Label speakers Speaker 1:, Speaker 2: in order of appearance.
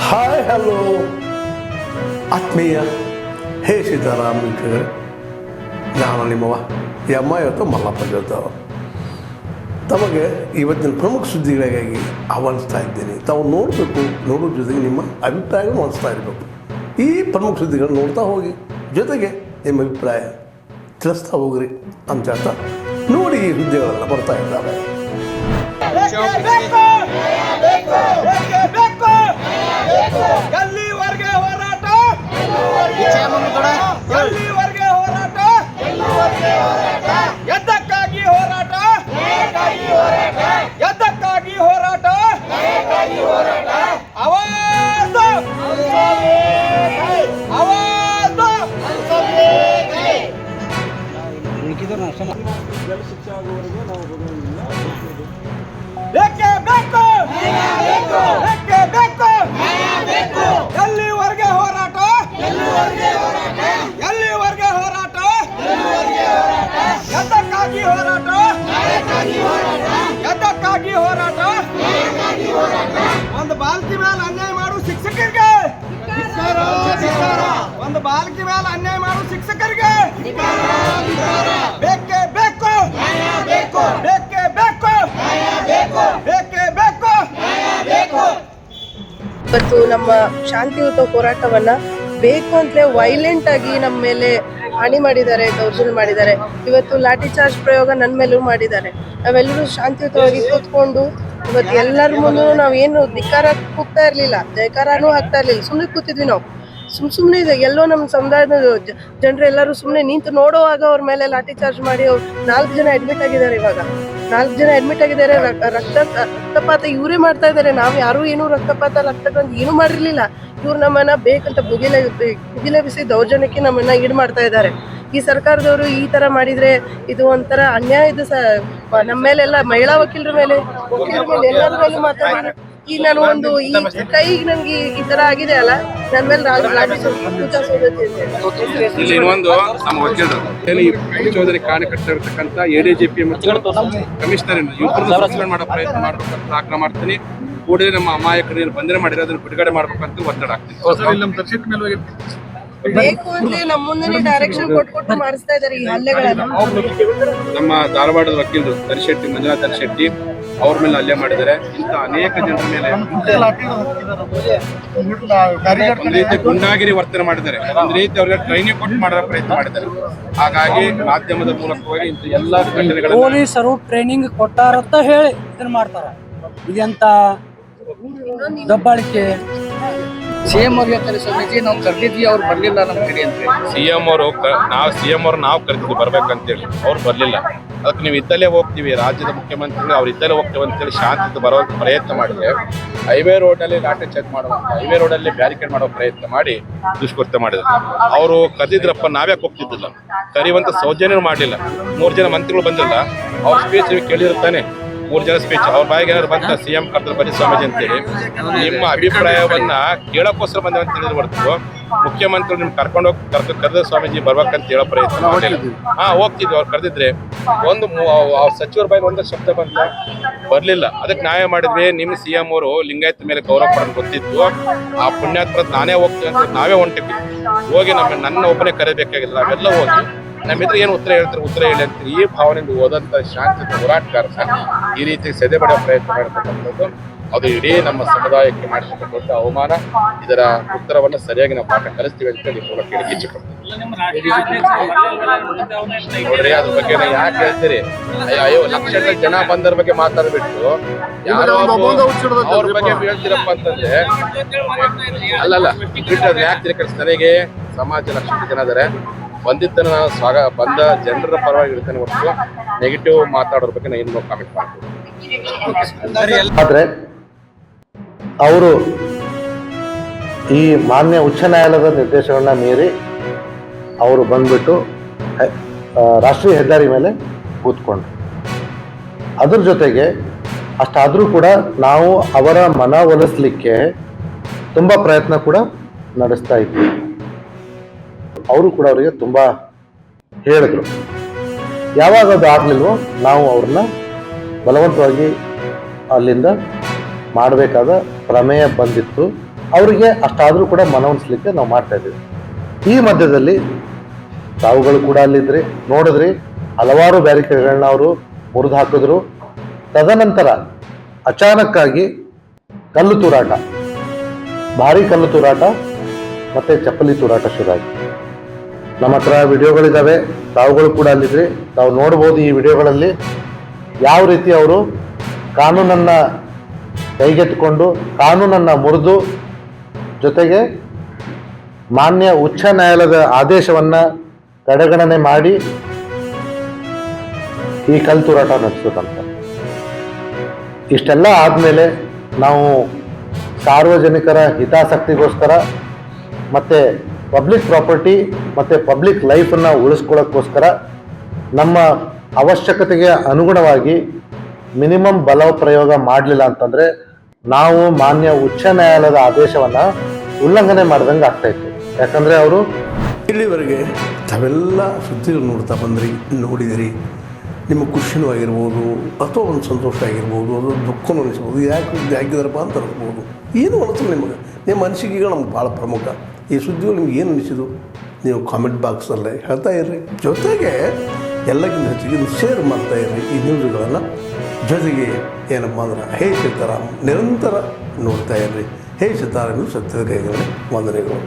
Speaker 1: Hi hello ಆತ್ಮೀಯ ಹೇ ಸೀತಾರಾಮ್ ವೀಕ್ಷಕರೇ, ನಾನು ನಿಮ್ಮವ ಎಮ್ಮ ಇವತ್ತು ಮಲ್ಲಪ್ಪ ಜೋತಾವ್ ತಮಗೆ ಇವತ್ತಿನ ಪ್ರಮುಖ ಸುದ್ದಿಗಳಿಗಾಗಿ ಆಹ್ವಾನಿಸ್ತಾ ಇದ್ದೀನಿ. ತಾವು ನೋಡಬೇಕು, ನೋಡೋ ಜೊತೆಗೆ ನಿಮ್ಮ ಅಭಿಪ್ರಾಯ ಮಾಡಿಸ್ತಾ ಇರಬೇಕು. ಈ ಪ್ರಮುಖ ಸುದ್ದಿಗಳು ನೋಡ್ತಾ ಹೋಗಿ, ಜೊತೆಗೆ ನಿಮ್ಮ ಅಭಿಪ್ರಾಯ ತಿಳಿಸ್ತಾ ಹೋಗ್ರಿ ಅಂತ ಹೇಳ್ತಾ ನೋಡಿ ಈ ಸುದ್ದಿಗಳೆಲ್ಲ ಬರ್ತಾ ಇದ್ದಾವೆ.
Speaker 2: ಎಲ್ಲಿವರೆಗೆ ಹೋರಾಟ, ಎಲ್ಲಿವರೆಗೆ ಹೋರಾಟ, ಎದ್ದಕ್ಕಾಗಿ ಹೋರಾಟ, ಎದ್ದಕ್ಕಾಗಿ ಹೋರಾಟ, ಆವಾಜ್ ಆವಾಜ್. ಬೇಕೇ ಬೇಕು, ಬೇಕೇ ಬೇಕು, ಎಲ್ಲಿವರೆಗೆ ಹೋರಾಟ, ಎಲ್ಲಿವರೆಗೆ ಹೋರಾಟ, ಎದ್ದಕ್ಕಾಗಿ ಹೋರಾಟ, ಎದ್ದಕ್ಕಾಗಿ ಹೋರಾಟ. ಒಂದು ಬಾಲಕಿ ಮೇಲೆ ಅನ್ಯಾಯ ಮಾಡು ಶಿಕ್ಷಕರಿಗೆ, ಒಂದು ಬಾಲಕಿ ಮೇಲೆ ಅನ್ಯಾಯ ಮಾಡು ಶಿಕ್ಷಕರಿಗೆ ಬೇಕೇ ಬೇಕು, ಬೇಕೇ ಬೇಕು, ಬೇಕೇ ಬೇಕು.
Speaker 3: ಇವತ್ತು ನಮ್ಮ ಶಾಂತಿಯುತ ಹೋರಾಟವನ್ನ ಬೇಕು ಅಂತಲೇ ವೈಲೆಂಟ್ ಆಗಿ ನಮ್ಮ ಮೇಲೆ ಹಾನಿ ಮಾಡಿದ್ದಾರೆ, ದೌರ್ಜನ್ಯ ಮಾಡಿದ್ದಾರೆ. ಇವತ್ತು ಲಾಠಿ ಚಾರ್ಜ್ ಪ್ರಯೋಗ ನನ್ನ ಮೇಲೂ ಮಾಡಿದ್ದಾರೆ. ನಾವೆಲ್ಲರೂ ಶಾಂತಿಯುತವಾಗಿ ಕೂತ್ಕೊಂಡು ಇವತ್ತು ಎಲ್ಲರ ಮುಂದೆ ನಾವೇನು ಧಿಕ್ಕಾರ ಕೂಗ್ತಾ ಇರಲಿಲ್ಲ, ಜಯಕಾರನೂ ಹಾಕ್ತಾ ಇರಲಿಲ್ಲ, ಸುಮ್ಮನೆ ಕೂತಿದ್ವಿ. ನಾವು ಸುಮ್ಮನೆ ಇದೆ ಎಲ್ಲೋ ನಮ್ಮ ಸಮುದಾಯದ ಜನರು ಎಲ್ಲರೂ ಸುಮ್ಮನೆ ನಿಂತು ನೋಡುವಾಗ ಅವ್ರ ಮೇಲೆ ಲಾಠಿ ಚಾರ್ಜ್ ಮಾಡಿ ಅವ್ರು 4 ಜನ ಅಡ್ಮಿಟ್ ಆಗಿದ್ದಾರೆ. ಇವಾಗ 4 ಜನ ಅಡ್ಮಿಟ್ ಆಗಿದ್ದಾರೆ. ರಕ್ತಪಾತ ಇವರೇ ಮಾಡ್ತಾ ಇದ್ದಾರೆ. ನಾವು ಯಾರೂ ಏನೂ ರಕ್ತಪಾತ ಏನೂ ಮಾಡಿರ್ಲಿಲ್ಲ. ಇವ್ರು ನಮ್ಮನ್ನ ಬೇಕಂತ ಭುಗಿಲೆ ಬಿಸಿ ದೌರ್ಜನ್ಯಕ್ಕೆ ನಮ್ಮನ್ನ ಈಡು ಮಾಡ್ತಾ ಇದ್ದಾರೆ. ಈ ಸರ್ಕಾರದವರು ಈ ತರ ಮಾಡಿದ್ರೆ ಇದು ಒಂಥರ ಅನ್ಯಾಯ. ಇದು ನಮ್ಮ ಮೇಲೆಲ್ಲ ಮಹಿಳಾ ವಕೀಲರ ಮೇಲೆ ಎಲ್ಲರ ಮೇಲೆ ಮಾತಾಡಿದ್ರೆ ಈ ನಾನು ಒಂದು ಈ ಕೈಗೆ ನನ್ಗೆ ಈ ತರ ಆಗಿದೆ ಅಲ್ಲ, ನನ್ನ ಮೇಲೆ
Speaker 4: ಇಲ್ಲಿ ಇನ್ನೊಂದು ನಮ್ಮ ವಕೀಲರು ಚೌಧರಿ ಕಾರಣಕರ್ತಕ್ಕಂಥ ಎಡಿಜಿಪಿ ಮತ್ತು ಕಮಿಷನರ್ ಇಬ್ಬರು ಮಾಡೋ ಪ್ರಯತ್ನ ಮಾಡ್ಬೇಕಂತ ಆಗ್ರಹ ಮಾಡ್ತೀನಿ. ಕೂಡಲೇ ನಮ್ಮ ಅಮಾಯಕರು ಬಂಧನ ಮಾಡಿದ್ರೆ ಅದನ್ನು ಬಿಡುಗಡೆ ಮಾಡ್ಬೇಕಂತ ಒತ್ತಡ ಆಗ್ತೀನಿ.
Speaker 3: ಬೇಕು ಅಂದ್ರೆ ನಮ್ಮ ಮುಂದೆ ಡೈರೆಕ್ಷನ್ ಕೊಟ್ಟು ಮಾಡಿಸ್ತಾ ಇದ್ದಾರೆ ಈ ಹಲ್ಲೆಗಳನ್ನ.
Speaker 4: ನಮ್ಮ ಧಾರವಾಡದ ವಕೀಲರು ತರಿಶೆಟ್ಟಿ, ಮಂಜುನಾಥ್ ತರಿಶೆಟ್ಟಿ ಅವ್ರ ಮೇಲೆ ಹಲ್ಲೆ ಮಾಡಿದ್ದಾರೆ. ಇಂಥ ಅನೇಕ ಜನರ ಮೇಲೆ ಒಂದು ರೀತಿ ಗುಂಡಾಗಿರಿ ವರ್ತನೆ ಮಾಡಿದ್ದಾರೆ. ಒಂದು ರೀತಿ ಅವ್ರಿಗೆ ಟ್ರೈನಿಂಗ್ ಕೊಟ್ಟು ಮಾಡೋ ಪ್ರಯತ್ನ ಮಾಡಿದ್ದಾರೆ. ಹಾಗಾಗಿ ಮಾಧ್ಯಮದ ಮೂಲಕವಾಗಿ ಇಂಥ ಎಲ್ಲಾ ಘಟನೆಗಳು
Speaker 5: ಪೊಲೀಸರು ಟ್ರೈನಿಂಗ್ ಕೊಟ್ಟಾರಂತ ಹೇಳಿ ಇದನ್ನ ಮಾಡ್ತಾರ. ಇದೆಂತ ದಬ್ಬಾಳಿಕೆ.
Speaker 6: ಸಿಎಂ ಅವ್ರಿಗೆ ಸ್ವಾಮೀಜಿ ನಾವು ಕರೆದಿದ್ವಿ, ಅವ್ರು ಬರ್ಲಿಲ್ಲ ನಮ್ಮ ಕಡೆ ಅಂತ.
Speaker 4: ಸಿಎಂ ಅವರು ನಾವು ಕರೆದಿದ್ವಿ ಬರ್ಬೇಕಂತೇಳಿ, ಅವ್ರು ಬರ್ಲಿಲ್ಲ. ಅದಕ್ಕೆ ನೀವು ಇದ್ದಲ್ಲೇ ಹೋಗ್ತೀವಿ, ರಾಜ್ಯದ ಮುಖ್ಯಮಂತ್ರಿಗಳು ಅವ್ರು ಇದ್ದಲ್ಲೇ ಹೋಗ್ತೀವಿ ಅಂತೇಳಿ ಶಾಂತಿ ಬರೋ ಪ್ರಯತ್ನ ಮಾಡಿದ್ರೆ ಹೈವೇ ರೋಡಲ್ಲಿ ಲಾಠಿ ಚಾರ್ಜ್ ಮಾಡುವಂತ, ಹೈವೇ ರೋಡಲ್ಲಿ ಬ್ಯಾರಿಕೇಡ್ ಮಾಡೋ ಪ್ರಯತ್ನ ಮಾಡಿ ದುಷ್ಕೃತ್ಯ ಮಾಡಿದ್ರು. ಅವರು ಕರೆದಿದ್ರಪ್ಪ, ನಾವ್ಯಾಕೆ ಹೋಗ್ತಿದ್ದಿಲ್ಲ, ಕರೆಯುವಂತ ಸೌಜನ್ಯ ಮಾಡಲಿಲ್ಲ. 3 ಜನ ಮಂತ್ರಿಗಳು ಬಂದಿಲ್ಲ, ಅವ್ರ ಸ್ಪೀಚ್ ನೀವು ಕೇಳಿರ್ತಾನೆ. 3 ಜನ ಸ್ಪೀಚ್ ಅವ್ರ ಬಾಯಿಗೆ ಏನಾದ್ರು ಬಂತ ಸಿಎಂ ಕರ್ತಾರೆ ಬನ್ನಿ ಸ್ವಾಮೀಜಿ ಅಂತೇಳಿ. ನಿಮ್ಮ ಅಭಿಪ್ರಾಯವನ್ನ ಕೇಳಕ್ಕೋಸ್ಕರ ಬಂದ ಅಂತ ಹೇಳಿದ್ರು ಹೊರತು ಮುಖ್ಯಮಂತ್ರಿಗಳು ನಿಮ್ಗೆ ಕರೆದ ಸ್ವಾಮೀಜಿ ಬರ್ಬೇಕಂತ ಹೇಳೋ ಪ್ರಯತ್ನ ಮಾಡಿಲ್ಲ. ಹೋಗ್ತಿದ್ವಿ, ಅವ್ರು ಕರೆದಿದ್ರೆ ಒಂದು ಸಚಿವರ ಬಾಯಿಗೆ ಒಂದೇ ಶಬ್ದ ಬಂತ, ಬರ್ಲಿಲ್ಲ. ಅದಕ್ಕೆ ನಾವೇ ಮಾಡಿದ್ವಿ, ನಿಮ್ಮ ಸಿಎಂ ಅವರು ಲಿಂಗಾಯತ ಮೇಲೆ ಗೌರವ ಪಡೋದು ಗೊತ್ತಿತ್ತು. ಆ ಪುಣ್ಯಾತ್ಮದ ನಾನೇ ಹೋಗ್ತೀವಿ ಅಂತ ನಾವೇ ಹೊಂಟಿದ್ವಿ. ಹೋಗಿ ನನ್ನ ಒಬ್ಬನೇ ಕರೆಯಬೇಕಾಗಿಲ್ಲ, ನಾವೆಲ್ಲ ಹೋಗಿ ನಮ್ಮಿದ್ರೆ ಏನು ಉತ್ತರ ಹೇಳ್ತಾರೆ, ಉತ್ತರ ಹೇಳಿ ಅಂತ ಈ ಭಾವನೆಯಿಂದ ಹೋದಂತ ಶಾಂತಿ ಹೋರಾಟಗಾರ ಈ ರೀತಿ ಸೆದೆ ಬಡಿಯೋ ಪ್ರಯತ್ನ ಮಾಡ್ತಕ್ಕಂಥದ್ದು ಅದು ಇಡೀ ನಮ್ಮ ಸಮುದಾಯಕ್ಕೆ ಮಾಡಿರ್ತಕ್ಕಂಥ ದೊಡ್ಡ ಅವಮಾನ. ಇದರ ಉತ್ತರವನ್ನು ಸರಿಯಾಗಿ ನಾವು ಪಾಠ ಕಲಿಸ್ತೀವಿ ಅಂತ ಹೇಳಿ ಮೂಲಕ ಹೇಳಿ ಇಚ್ಛೆಪಡ್ತೀವಿ. ನೋಡ್ರಿ, ಅದ್ರ ಬಗ್ಗೆ ಯಾಕೆ ಹೇಳ್ತೀರಿ? ಅಯ್ಯೋ ಲಕ್ಷಗಳ ಜನ ಬಂದರ ಬಗ್ಗೆ ಮಾತಾಡ್ಬಿಟ್ಟು ಯಾರೋ ಅವ್ರ ಬಗ್ಗೆ ಹೇಳ್ತೀರಪ್ಪ ಅಂತಂದ್ರೆ ಅಲ್ಲಲ್ಲ ಬಿಟ್ಟು ಅದ್ರ ಯಾಕೆ ಕಳಿಸ್. ನನಗೆ ಸಮಾಜ ಲಕ್ಷಗಳ ಜನ ಇದಾರೆ, ಬಂದಿದ್ದನ್ನು ನಾನು ಬಂದ ಜನರ ಪರವಾಗಿ ಇರ್ತೇನೆ ಹೊರತು ನೆಗೆಟಿವ್ ಮಾತಾಡೋದ್ರ ಬಗ್ಗೆ ನಾನು ಏನು ಕಾಮೆಂಟ್ ಮಾಡ್ತೀನಿ.
Speaker 7: ಆದ್ರೆ ಅವರು ಈ ಮಾನ್ಯ ಉಚ್ಚ ನ್ಯಾಯಾಲಯದ ನಿರ್ದೇಶನಗಳನ್ನ ಮೀರಿ ಅವರು ಬಂದ್ಬಿಟ್ಟು ರಾಷ್ಟ್ರೀಯ ಹೆದ್ದಾರಿ ಮೇಲೆ ಕೂತ್ಕೊಂಡ್ರು. ಅದ್ರ ಜೊತೆಗೆ ಅಷ್ಟಾದರೂ ಕೂಡ ನಾವು ಅವರ ಮನವೊಲಿಸ್ಲಿಕ್ಕೆ ತುಂಬ ಪ್ರಯತ್ನ ಕೂಡ ನಡೆಸ್ತಾ ಇದ್ವಿ. ಅವರು ಕೂಡ ಅವರಿಗೆ ತುಂಬ ಹೇಳಿದ್ರು. ಯಾವಾಗ ಅದು ಆಗಲಿಲ್ವೋ ನಾವು ಅವ್ರನ್ನ ಬಲವಂತವಾಗಿ ಅಲ್ಲಿಂದ ಮಾಡಬೇಕಾದ ಪ್ರಮೇಯ ಬಂದಿತ್ತು. ಅವರಿಗೆ ಅಷ್ಟಾದರೂ ಕೂಡ ಮನವೊಲಿಸ್ಲಿಕ್ಕೆ ನಾವು ಮಾಡ್ತಾ ಇದ್ದೀವಿ. ಈ ಮಧ್ಯದಲ್ಲಿ ತಾವುಗಳು ಕೂಡ ಅಲ್ಲಿದ್ರಿ, ನೋಡಿದ್ರಿ, ಹಲವಾರು ಬ್ಯಾರಿಕೇಡ್ಗಳನ್ನ ಅವರು ಮುರಿದು ಹಾಕಿದ್ರು. ತದನಂತರ ಅಚಾನಕ್ಕಾಗಿ ಕಲ್ಲು ತೂರಾಟ, ಭಾರಿ ಕಲ್ಲು ತೂರಾಟ ಮತ್ತು ಚಪ್ಪಲಿ ತೂರಾಟ ಶುರುವಾಯಿತು. ನಮ್ಮ ಹತ್ರ ವಿಡಿಯೋಗಳಿದ್ದಾವೆ, ತಾವುಗಳು ಕೂಡ ಅಲ್ಲಿದ್ರಿ, ತಾವು ನೋಡ್ಬೋದು ಈ ವಿಡಿಯೋಗಳಲ್ಲಿ ಯಾವ ರೀತಿ ಅವರು ಕಾನೂನನ್ನು ಕೈಗೆತ್ತಿಕೊಂಡು ಕಾನೂನನ್ನು ಮುರಿದು, ಜೊತೆಗೆ ಮಾನ್ಯ ಉಚ್ಚ ನ್ಯಾಯಾಲಯದ ಆದೇಶವನ್ನು ಕಡೆಗಣನೆ ಮಾಡಿ ಈ ಕಲ್ಲು ತೂರಾಟ ನಡೆಸೋದಂತ. ಇಷ್ಟೆಲ್ಲ ಆದಮೇಲೆ ನಾವು ಸಾರ್ವಜನಿಕರ ಹಿತಾಸಕ್ತಿಗೋಸ್ಕರ ಮತ್ತು ಪಬ್ಲಿಕ್ ಪ್ರಾಪರ್ಟಿ ಮತ್ತು ಪಬ್ಲಿಕ್ ಲೈಫನ್ನು ಉಳಿಸ್ಕೊಳ್ಳೋಕ್ಕೋಸ್ಕರ ನಮ್ಮ ಅವಶ್ಯಕತೆಗೆ ಅನುಗುಣವಾಗಿ ಮಿನಿಮಮ್ ಬಲ ಪ್ರಯೋಗ ಮಾಡಲಿಲ್ಲ ಅಂತಂದರೆ ನಾವು ಮಾನ್ಯ ಉಚ್ಚ ನ್ಯಾಯಾಲಯದ ಆದೇಶವನ್ನು ಉಲ್ಲಂಘನೆ ಮಾಡ್ದಂಗೆ ಆಗ್ತಾಯಿತ್ತು. ಯಾಕಂದರೆ ಅವರು
Speaker 1: ಇಲ್ಲಿವರೆಗೆ ತಾವೆಲ್ಲ ಸುದ್ದಿಗಳು ನೋಡ್ತಾ ಬಂದ್ರಿ, ನೋಡಿದಿರಿ. ನಿಮಗೆ ಖುಷಿನೂ ಆಗಿರ್ಬೋದು, ಅಥವಾ ಒಂದು ಸಂತೋಷ ಆಗಿರ್ಬೋದು, ಅದು ದುಃಖನೂ ಅನಿಸ್ಬೋದು. ಯಾಕೆ ಆಗಿದಾರಪ್ಪ ಅಂತ ಅನಿಸ್ಬೋದು. ಏನು ಅನಿಸ್ತು ನಿಮಗೆ, ನಿಮ್ಮ ಅನಿಸಿಕೆಗಳು ನಮ್ಗೆ ಭಾಳ ಪ್ರಮುಖ. ಈ ಸುದ್ದಿಗಳು ನಿಮ್ಗೆ ಏನು ಅನಿಸಿದು ನೀವು ಕಾಮೆಂಟ್ ಬಾಕ್ಸಲ್ಲೇ ಹೇಳ್ತಾ ಇರ್ರಿ. ಜೊತೆಗೆ ಎಲ್ಲಕ್ಕಿಂತ ಹೆಚ್ಚಿಗೆ ಶೇರ್ ಮಾಡ್ತಾ ಇರ್ರಿ ಈ ನ್ಯೂಸ್ಗಳನ್ನು. ಜೊತೆಗೆ ಏನಪ್ಪ ಅಂದ್ರೆ ಹೇ ಸೀತಾರಾಮ್ ನಿರಂತರ ನೋಡ್ತಾ ಇರ್ರಿ. ಹೇ ಸೀತಾರಾಮ್ ಸತ್ಯದ ಕೈಗಳೇ ವಂದನೆಗಳು.